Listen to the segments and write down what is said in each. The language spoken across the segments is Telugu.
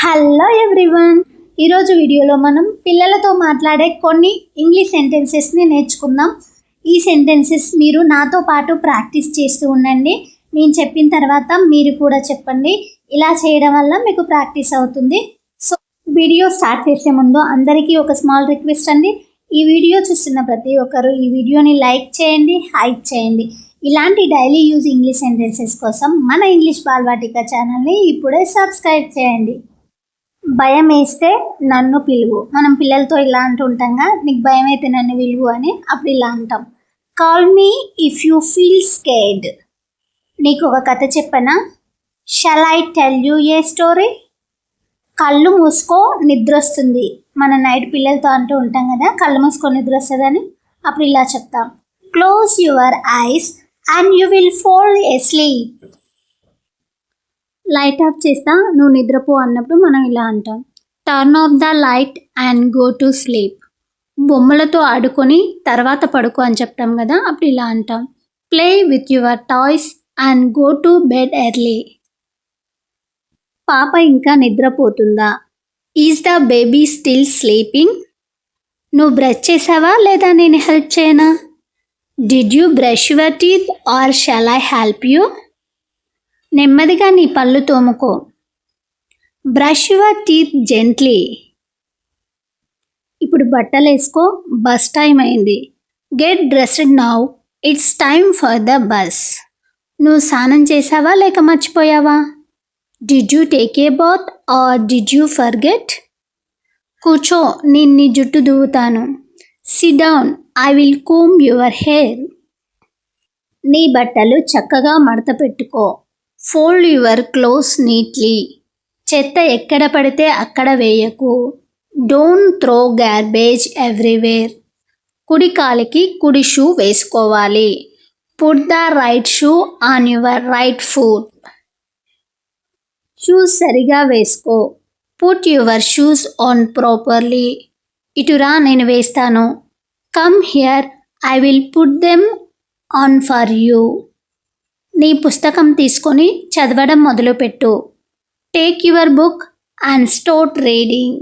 హలో ఎవ్రీవన్, ఈరోజు వీడియోలో మనం పిల్లలతో మాట్లాడే కొన్ని ఇంగ్లీష్ సెంటెన్సెస్ని నేర్చుకుందాం. ఈ సెంటెన్సెస్ మీరు నాతో పాటు ప్రాక్టీస్ చేస్తూ ఉండండి. నేను చెప్పిన తర్వాత మీరు కూడా చెప్పండి. ఇలా చేయడం వల్ల మీకు ప్రాక్టీస్ అవుతుంది. సో వీడియో స్టార్ట్ చేసే ముందు అందరికీ ఒక స్మాల్ రిక్వెస్ట్ అండి. ఈ వీడియో చూస్తున్న ప్రతి ఒక్కరు ఈ వీడియోని లైక్ చేయండి, హైప్ చేయండి. ఇలాంటి డైలీ యూజ్ ఇంగ్లీష్ సెంటెన్సెస్ కోసం మన ఇంగ్లీష్ బాల్వాటిక ఛానల్ని ఇప్పుడే సబ్స్క్రైబ్ చేయండి. భయం వేస్తే నన్ను పిలువు. మనం పిల్లలతో ఇలా అంటుంటాంగా, నీకు భయం అయితే నన్ను పిలువు అని. అప్పుడు ఇలా అంటాం, call me if you feel scared. నీకు ఒక కథ చెప్పనా? Shall I tell you A story? కళ్ళు మూసుకో నిద్ర వస్తుంది. మన నైట్ పిల్లలతో అంటూ ఉంటాం కదా, కళ్ళు మూసుకో నిద్ర వస్తుందని. అప్పుడు ఇలా చెప్తాం, close your eyes and you will fall asleep. Light of చేస్తా, నువ్వు నిద్రపో అన్నప్పుడు మనం ఇలా అంటాం, turn off the light and go to sleep. బొమ్మలతో ఆడుకొని తర్వాత పడుకో అని చెప్తాం కదా, అప్పుడు ఇలా అంటాం, play with your toys and go to bed early. పాప ఇంకా నిద్రపోతుందా? Is the baby still sleeping? నువ్వు బ్రష్ చేసావా లేదా నేను హెల్ప్ చేయనా? Did you brush your teeth or shall I help you? నెమ్మదిగా నీ పళ్ళు తోముకో. Brush your teeth gently. ఇప్పుడు బట్టలు వేసుకో, బస్ టైం అయింది. Get dressed now, it's time for the bus. నువ్వు స్నానం చేసావా లేక మర్చిపోయావా? Did you take a bath are did you forget? కూర్చో, నేను నీ జుట్టు దువ్వుతాను. Sit down, I will comb your hair. నీ బట్టలు చక్కగా మడత పెట్టుకో. Fold your clothes neatly. చెత్త ఎక్కడ పడితే అక్కడ వేయకు. Don't throw garbage everywhere. కుడి కాలికి కుడి షూ వేసుకోవాలి. Put the right shoe on your right foot. Shoes సరిగా వేసుకో. Put your shoes on properly. ఇటురా, నేను వేస్తాను. Come here, I will put them on for you. నీ పుస్తకం తీసుకొని చదవడం మొదలుపెట్టు. Take your book and start reading.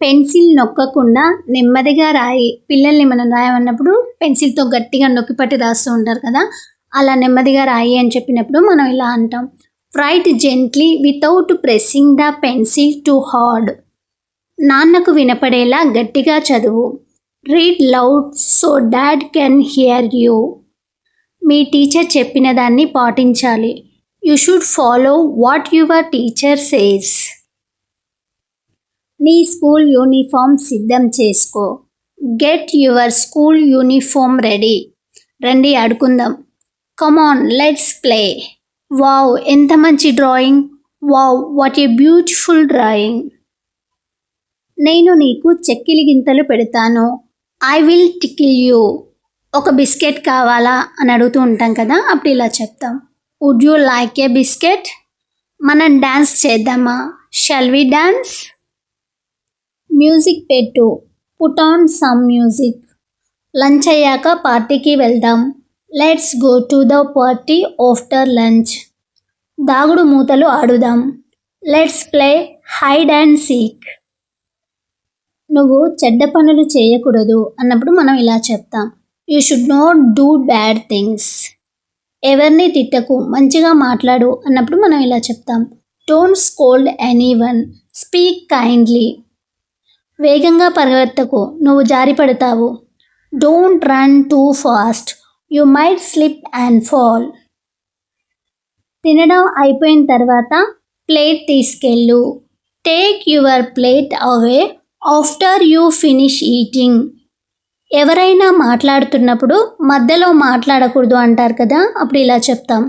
Pencil నొక్కకుండా నెమ్మదిగా రాయి. పిల్లల్ని మనం రాయమన్నప్పుడు పెన్సిల్తో గట్టిగా నొక్కిపట్టి రాస్తూ ఉంటారు కదా, అలా నెమ్మదిగా రాయి అని చెప్పినప్పుడు మనం ఇలా అంటాం, right gently without pressing the pencil to hard. నాన్నకు వినపడేలా గట్టిగా చదువు. Read loud so dad can hear you. Me teacher చెప్పిన దాన్ని పాటించాలి. You should follow what your teacher says. నీ స్కూల్ యూనిఫామ్ సిద్ధం చేసుకో. Get your school uniform ready. రండి ఆడుకుందాం. Come on let's play. వావ్, ఎంత మంచి drawing. Wow, what a beautiful drawing. నేను నీకు చెక్కిలి గింతలు పెడతాను. I will tickle you. ఒక బిస్కెట్ కావాలా అని అడుగుతూ ఉంటాం కదా, అప్పుడు ఇలా చెప్తాం, would you like a biscuit? మనం డ్యాన్స్ చేద్దామా? Shall we dance? మ్యూజిక్ పెట్టు. Put on some music. Lunch అయ్యాక పార్టీకి వెళ్దాం. Let's go to the party after lunch. దాగుడు మూతలు ఆడుదాం. Let's play hide and seek. నువ్వు చెడ్డ పనులు చేయకూడదు అన్నప్పుడు మనం ఇలా చెప్తాం, you should not do bad things. ఎవరిని తిట్టకు, మంచిగా మాట్లాడు అన్నప్పుడు మనం ఇలా చెప్తాం, don't scold any one, speak kindly. వేగంగా పరిగెత్తకు, నువ్వు జారి పడతావు. Don't run too fast, you might slip and fall. తినడం అయిపోయిన తర్వాత ప్లేట్ తీసుకెళ్ళు. Take your plate away after you finish eating. ఎవరైనా మాట్లాడుతున్నప్పుడు మధ్యలో మాట్లాడకూడదు అంటారు కదా, అప్పుడు ఇలా చెప్తాం,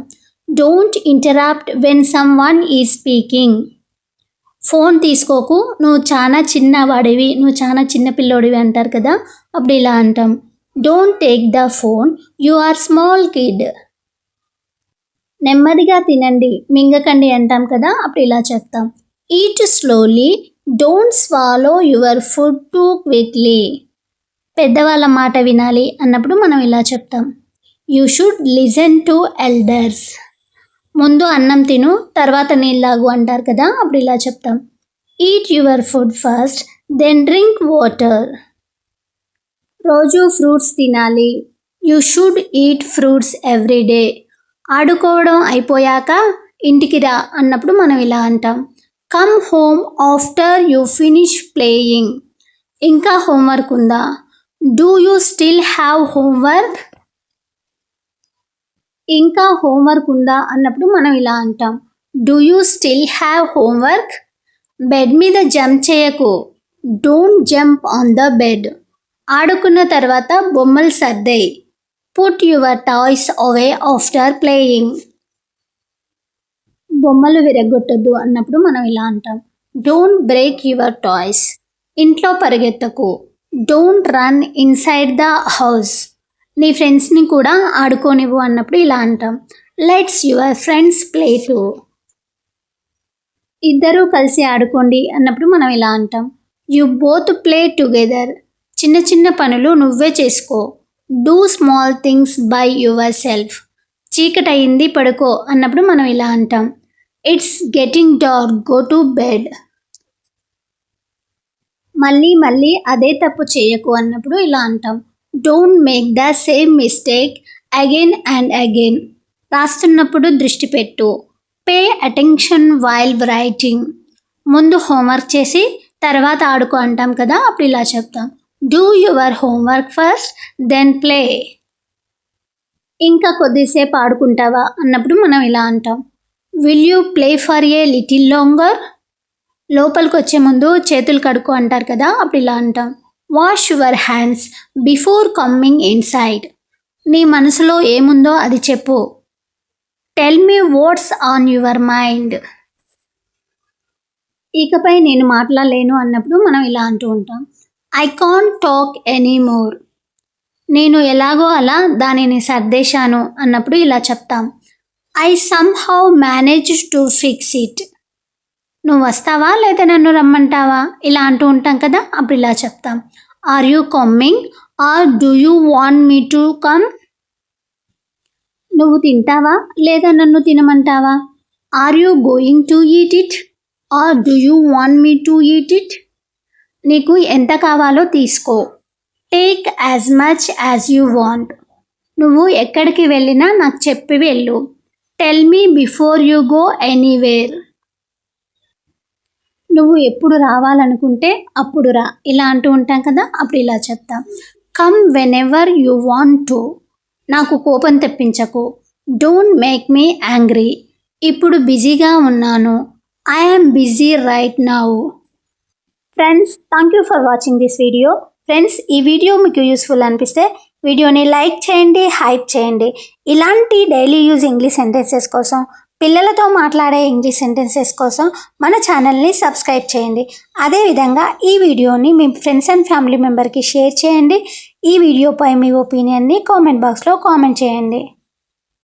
don't interrupt when someone is speaking. Phone తీసుకోకు, నువ్వు చాలా చిన్నవాడివి, నువ్వు చాలా చిన్న పిల్లోడివి అంటారు కదా, అప్పుడు ఇలా అంటాం, don't take the phone, you are small kid. నెమ్మదిగా తినండి, మింగకండి అంటాం కదా, అప్పుడు ఇలా చెప్తాం, eat slowly, don't swallow your food too quickly. పెద్దవాళ్ళ మాట వినాలి అన్నప్పుడు మనం ఇలా చెప్తాం, you should listen to elders. ముందు అన్నం తిను తర్వాత నీళ్ళు తాగు అంటారు కదా, అప్పుడు ఇలా చెప్తాం. Eat your food first then drink water. రోజు ఫ్రూట్స్ తినాలి. You should eat fruits every day. ఆడుకోవడం అయిపోయాక ఇంటికి రా అన్నప్పుడు మనం ఇలా అంటాం. Come home after you finish playing. ఇంకా హోంవర్క్ ఉందా? Do you still have homework? ఇంకా హోంవర్క్ ఉందా అన్నప్పుడు మనం ఇలా అంటాం. Do you still have homework? Bed మీద జంప్ చేయకు. Don't jump on the bed. ఆడుకున్న తర్వాత బొమ్మలు సర్దేయి. Put your toys away after playing. బొమ్మలు విరగొట్టొద్దు అన్నప్పుడు మనం ఇలా అంటాం. Don't break your toys. ఇంట్లో పరిగెత్తకు. Don't run inside the house. నీ ఫ్రెండ్స్ని కూడా ఆడుకోనివ్వు అన్నప్పుడు ఇలా అంటాం. Lets your friends play too. ఇద్దరూ కలిసి ఆడుకోండి అన్నప్పుడు మనం ఇలా అంటాం. You both play together. చిన్న చిన్న పనులు నువ్వే చేసుకో. Do small things by yourself. చీకటి అయింది పడుకో అన్నప్పుడు మనం ఇలా అంటాం. It's getting dark go to bed. మళ్ళీ మళ్ళీ అదే తప్పు చేయకు అన్నప్పుడు ఇలా అంటాం. Don't make the same mistake again and again. రాస్తున్నప్పుడు దృష్టి పెట్టు. Pay attention while writing. ముందు హోంవర్క్ చేసి తర్వాత ఆడుకో అంటాం కదా, అప్పుడు ఇలా చెప్తాం. Do your homework first then play. ఇంకా కొద్దిసేపు ఆడుకుంటావా అన్నప్పుడు మనం ఇలా అంటాం. Will you play for a little longer. లోపలికి వచ్చే ముందు చేతులు కడుక్కో అంటారు కదా, అప్పుడు ఇలా అంటాం. Wash your hands before coming inside. నీ మనసులో ఏముందో అది చెప్పు. Tell me what's on your mind. ఇకపై నేను మాట్లాడలేను అన్నప్పుడు మనం ఇలా అంటూ ఉంటాం. I can't talk anymore. నేను ఎలాగో అలా దానిని సర్దేశాను అన్నప్పుడు ఇలా చెప్తాం. I somehow manage to fix it. నువ్వు వస్తావా లేదా నన్ను రమ్మంటావా ఇలా అంటూ ఉంటాం కదా, అప్పుడు ఇలా చెప్తాం. Are you coming or do you want me to come. నువ్వు తింటావా లేదా నన్ను తినమంటావా. Are you going to eat it or do you want me to eat it. నీకు ఎంత కావాలో తీసుకో. Take as much as you want. నువ్వు ఎక్కడికి వెళ్ళినా నాకు చెప్పి వెళ్ళు. Tell me before you go anywhere. నువ్వు ఎప్పుడు రావాలనుకుంటే అప్పుడు రా ఇలా అంటూ ఉంటాం కదా, అప్పుడు ఇలా చెప్తాం. Come whenever you want to. నాకు కోపం తెప్పించకు. Don't make me angry. ఇప్పుడు బిజీగా ఉన్నాను. I am busy right now. Friends, thank you for watching this video. Friends, ఈ వీడియో మీకు యూస్ఫుల్ అనిపిస్తే వీడియోని లైక్ చేయండి, హైప్ చేయండి. ఇలాంటి డైలీ యూజ్ ఇంగ్లీష్ సెంటెన్సెస్ కోసం, పిల్లలతో మాట్లాడే ఇంగ్లీష్ సెంటెన్సెస్ కోసం మన ఛానల్ని సబ్స్క్రైబ్ చేయండి. అదేవిధంగా ఈ వీడియోని మీ ఫ్రెండ్స్ అండ్ ఫ్యామిలీ మెంబర్కి షేర్ చేయండి. ఈ వీడియోపై మీ ఒపీనియన్ని కామెంట్ బాక్స్లో కామెంట్ చేయండి.